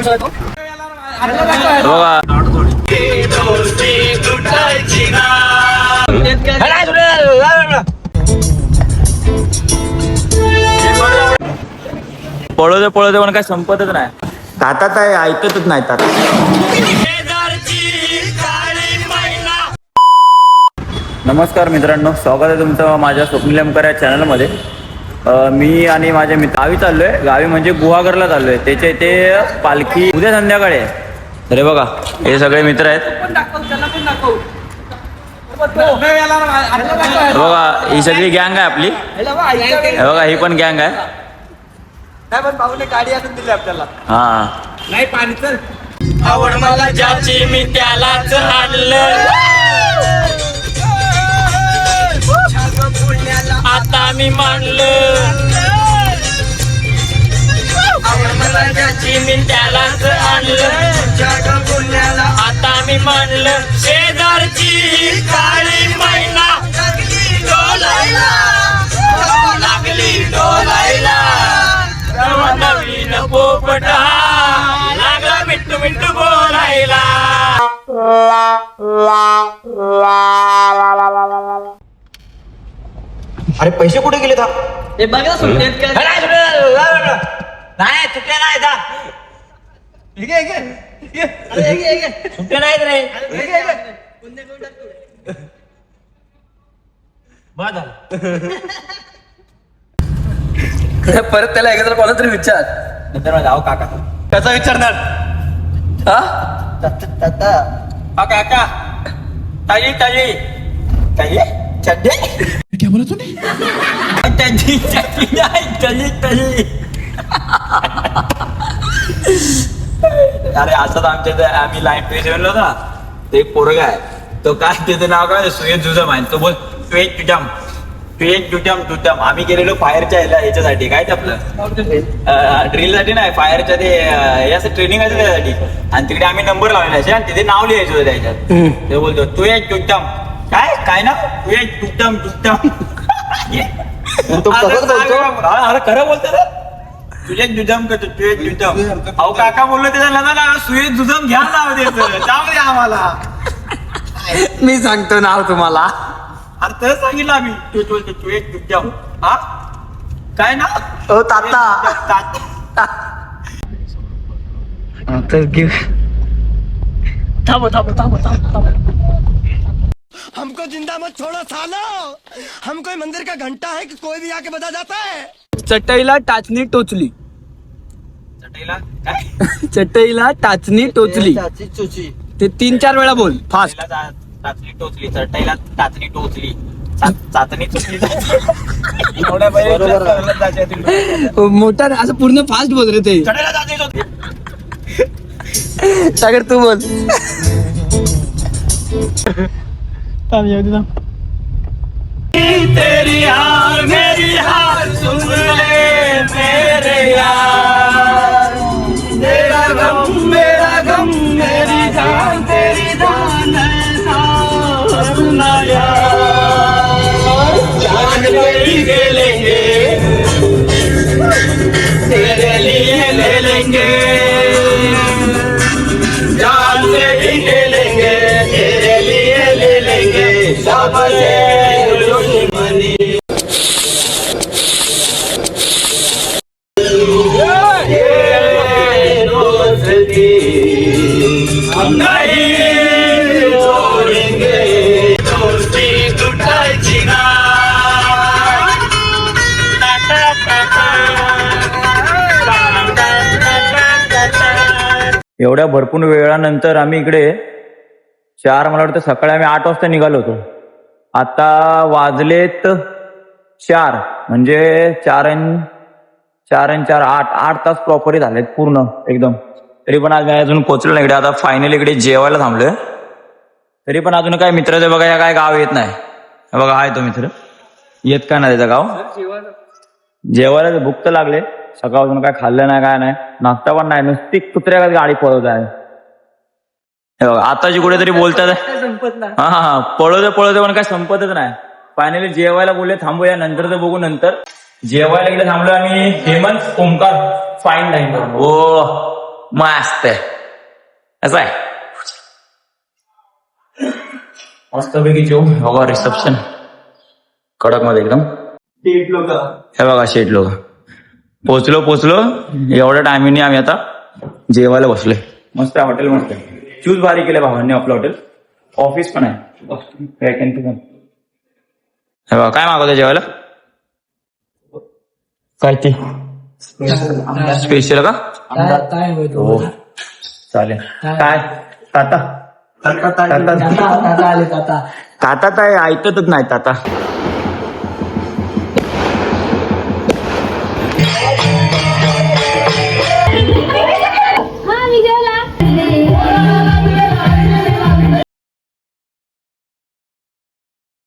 पळवते पळवते पण काय संपतच नाही. हातात आहे ऐकतच नाही. नमस्कार मित्रांनो, स्वागत आहे तुमचं माझ्या स्वप्नील एमकर या चॅनलमध्ये. मी आणि माझे मित्र गावी चाललोय. गावी म्हणजे गुहागरला चाललोय. त्याच्या इथे पालखी उद्या संध्याकाळी आहे. अरे बघा, हे सगळे मित्र आहेत. बघा, ही सगळी गँग आहे आपली. बघा, ही पण गँग आहे. पण भाऊने गाडी आणून दिली आपल्याला. हा नाही पाणी चल. आवड मला ज्याची मी त्यालाच आणलं. आता मी मानलं. आवड मला ज्याची मी त्यालाच आणलं. आता मी मानलं. शेजारची काळी मैना लागली डोलायला. नवीन पोपटा लागला मिट्टू मिट्टू बोलायला. अरे पैसे कुठे गेले था? हे बघा सुट्ट्यात काय नाही सुट्ट्या नाही था. सुट्ट्या नाहीत रे. परत त्याला एकदा कोणा तरी विचार. नंतर माझा आहो काका कसा विचारणार? हा काका ताजी ताजी ताजी चड्डी क्या बोला तूने? ताजी ताजी ताजी ताजी. अरे असंच आमच्या इथे आम्ही लाईन पेज गेलो ना, ते एक पोरगा आहे. तो काय त्याचं नाव काय सुयश जुजम आहे. तो बोल सुयश जुजम सुयश जुजम जुजम. आम्ही गेलेलो फायरच्या याच्यासाठी. काय ते आपलं ड्रिल साठी नाही, फायरच्या ते याचं ट्रेनिंग आहे त्यासाठी. आणि तिकडे आम्ही नंबर लावलेला आणि तिथे नाव लिहायचं होतं त्याच्यात. ते बोलतो सुयश जुजम. काय काय ना सुयश जुजम जुजम. अरे खरं बोलतो रे. सुयश जुजम करतो सुयश जुजम. अहो काका बोललो त्याच्या लग्नाला सुयश जुजम घ्या नाव द्यायचं. जाऊ दे आम्हाला. मी सांगतो नाव तुम्हाला. अरे तर सांगितलं आम्ही सुयश जुजम. हा काय ना ओ ताता तर घेऊ. थांबो थांबो थांबो थांबो. हमको जिंदा मत छोड़ो सालो. हम कोई मंदिर का घंटा है कि कोई भी आके बजा जाता है. चटईला टाचणी टोचली. चटईला काय चटईला टाचणी टोचली. ते 3-4 वेळा बोल फास्ट. टाचणी टोचली. चटईला टाचणी टोचली. चाचणी चुकली. मोठा असं पूर्ण फास्ट बोल रे ते. चटईला चाचणी टोचली. सागर तू बोल. तेरी हार मेरी हार सुन ले मेरे यार. तेरा गम मेरा गम मेरी जान तेरी जान सुना यार. जान तेरी ले लेंगे तेरे लिए ले लेंगे. जान से भी ले लेंगे तेरे लिए ले लेंगे. सबसे दुश्मनी दोस्ती हम नहीं छोड़ेंगे. दोस्ती तुटायची ना. एवढ्या भरपूर वेळानंतर आम्ही इकडे 4 मला वाटतं सकाळी आम्ही 8 वाजता निघालो होतो. आता वाजलेत 4 म्हणजे 4 8 तास प्रॉपरली झालेत पूर्ण एकदम. तरी पण आज अजून पोहोचलो नाही इकडे. आता फायनली इकडे जेवायला थांबलोय. तरी पण अजून काय मित्राचं बघा या काय गाव येत नाही. बघा आहे तो मित्र येत का नाही त्याचं गाव. जेवायला भूक तर लागले. सकाळपासून काय खाल्लं नाही काय नाही. नाश्ता पण नाही. नुसती कुत्र्या गाडी पळवत आहे. आताची कुठेतरी बोलतात हा पळवते पळवते पण काय संपतच नाही. फायनली जेवायला बोलले थांबूया नंतर तर बघू. नंतर जेवायला इकडे थांबलो आम्ही. Hemant Omkar fine dining. हो मस्त असं आहे मस्तपैकी जेव बघा रिसेप्शन कडक मध्ये एकदम हे बघा शेट लोक पोचलो एवढ्या टायमिंगने आम्ही आता जेवायला बसलोय मस्त आहे हॉटेल मस्त आहे चूज भारी केलं भावांनी आपलं हॉटेल ऑफिस पण आहे वॅकन्सी पण हे बघा काय मागवतं जेवायला काय ते स्पेशल का हो चालेल काय ताता ताता आहे ऐकतच नाही ताता